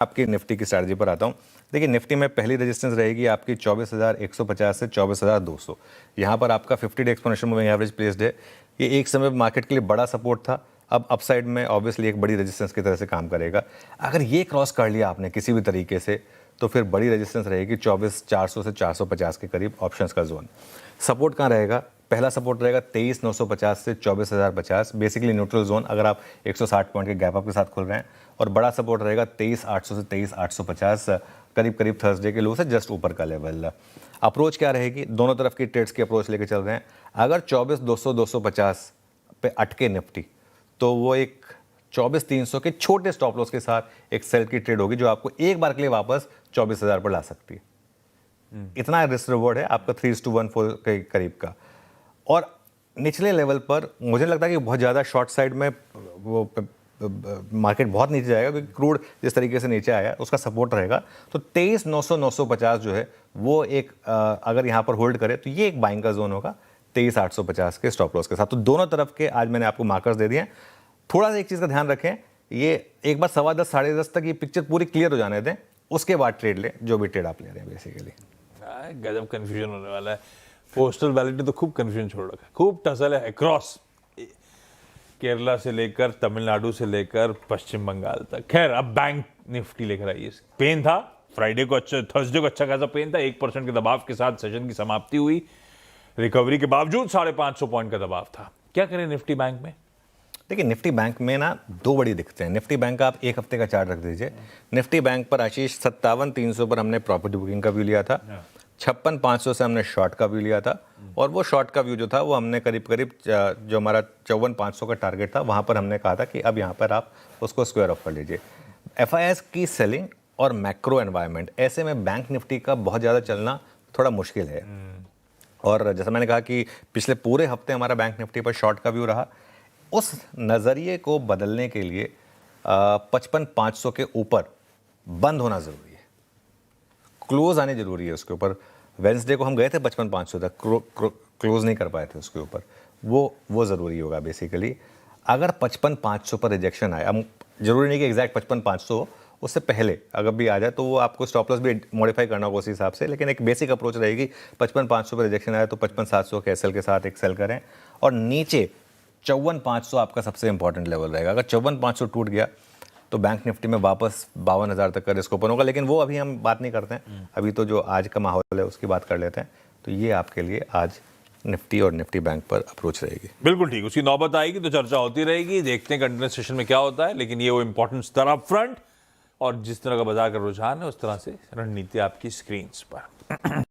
आपकी निफ्टी की स्ट्रैटेजी पर आता हूँ। देखिए निफ्टी में पहली रेजिस्टेंस रहेगी आपकी 24,150 से 24,200। यहाँ पर आपका 50 day exponential moving average placed है। ये एक समय मार्केट के लिए बड़ा सपोर्ट था, अब अपसाइड में ऑब्वियसली एक बड़ी रेजिस्टेंस की तरह से काम करेगा। अगर ये क्रॉस कर लिया आपने किसी भी तरीके से तो फिर बड़ी रेजिस्टेंस रहेगी 24,400 से 450 के करीब ऑप्शंस का जोन। सपोर्ट कहाँ रहेगा? पहला सपोर्ट रहेगा 23,950 से 24,050, बेसिकली न्यूट्रल जोन अगर आप 160 पॉइंट के गैप अप के साथ खुल रहे हैं। और बड़ा सपोर्ट रहेगा 23,800 से 23,850, करीब करीब थर्सडे के लो से जस्ट ऊपर का लेवल। अप्रोच क्या रहेगी? दोनों तरफ की ट्रेड्स की अप्रोच लेके चल रहे हैं। अगर 24,200 250 पे अटके निफ्टी तो वो एक 24,300 के छोटे स्टॉप लॉस के साथ एक सेल की ट्रेड होगी जो आपको एक बार के लिए वापस 24,000 पर ला सकती है। इतना रिस्क रिवॉर्ड है आपका 3:1 के करीब का। और निचले लेवल पर मुझे लगता है कि बहुत ज़्यादा शॉर्ट साइड में वो मार्केट बहुत नीचे जाएगा, क्योंकि क्रूड जिस तरीके से नीचे आया उसका सपोर्ट रहेगा। तो 23,900 950 जो है वो एक अगर यहाँ पर होल्ड करे तो ये एक बाइंग का जोन होगा 23,850 के स्टॉप लॉस के साथ। तो दोनों तरफ के आज मैंने आपको मार्कर्स दे दिए हैं। थोड़ा सा एक चीज़ का ध्यान रखें, ये एक बार 10:15 10:30 तक ये पिक्चर पूरी क्लियर हो जाने दें, उसके बाद ट्रेड लें, जो भी ट्रेड आप ले रहे हैं बेसिकली। गजब कंफ्यूजन होने वाला है। पोस्टल बैलेट ने तो खूब कंफ्यूजन छोड़ रखा है, खूब टसल है अक्रॉस केरला से लेकर तमिलनाडु से लेकर पश्चिम बंगाल तक। खैर अब बैंक निफ्टी लेकर आइए। पेन था फ्राइडे को, अच्छा थर्सडे को अच्छा खासा पेन था। 1% के दबाव के साथ सेशन की समाप्ति हुई। रिकवरी के बावजूद 550 पॉइंट का दबाव था। क्या करें निफ्टी बैंक में? देखिए निफ्टी बैंक में ना दो बड़ी दिक्कतें हैं। निफ्टी बैंक का आप एक हफ्ते का चार्ट रख दीजिए। निफ्टी बैंक पर आशीष 57,300 पर हमने प्रॉफिट बुकिंग का व्यू लिया था, 56,500 से हमने शॉर्ट का व्यू लिया था। और वो शॉर्ट का व्यू जो था वो हमने करीब करीब जो हमारा 54,500 का टारगेट था वहाँ पर हमने कहा था कि अब यहाँ पर आप उसको स्क्वायर ऑफ कर लीजिए। FIS की सेलिंग और मैक्रो एनवायरनमेंट, ऐसे में बैंक निफ्टी का बहुत ज़्यादा चलना थोड़ा मुश्किल है। और जैसा मैंने कहा कि पिछले पूरे हफ्ते हमारा बैंक निफ्टी पर शॉर्ट का व्यू रहा। उस नज़रिए को बदलने के लिए 55,500 के ऊपर बंद होना ज़रूरी है, क्लोज आने ज़रूरी है उसके ऊपर। वेंसडे को हम गए थे 55,500 तक, क्लोज नहीं कर पाए थे उसके ऊपर, वो ज़रूरी होगा बेसिकली। अगर 55,500 पर रिजेक्शन आए, अब जरूरी नहीं कि एग्जैक्ट 55,500 हो, उससे पहले अगर भी आ जाए तो वो आपको स्टॉप लॉस भी मॉडिफाई करना होगा उस हिसाब से। लेकिन एक बेसिक अप्रोच रहेगी 55,500 पर रिजेक्शन आए तो 55,700 के एसएल के साथ एक सेल करें। और नीचे 54,500 आपका सबसे इंपॉर्टेंट लेवल रहेगा। अगर 54,500 टूट गया तो बैंक निफ्टी में वापस 52,000 तक का रिस्क ओपन होगा। लेकिन वो अभी हम बात नहीं करते हैं, अभी तो जो आज का माहौल है उसकी बात कर लेते हैं। तो ये आपके लिए आज निफ्टी और निफ्टी बैंक पर अप्रोच रहेगी। बिल्कुल ठीक, उसकी नौबत आएगी तो चर्चा होती रहेगी। देखते हैं कंटिन्यूस सेशन में क्या होता है। लेकिन ये वो इंपॉर्टेंस तरह फ्रंट और जिस तरह का बाजार का रुझान है उस तरह से रणनीति आपकी स्क्रीन पर।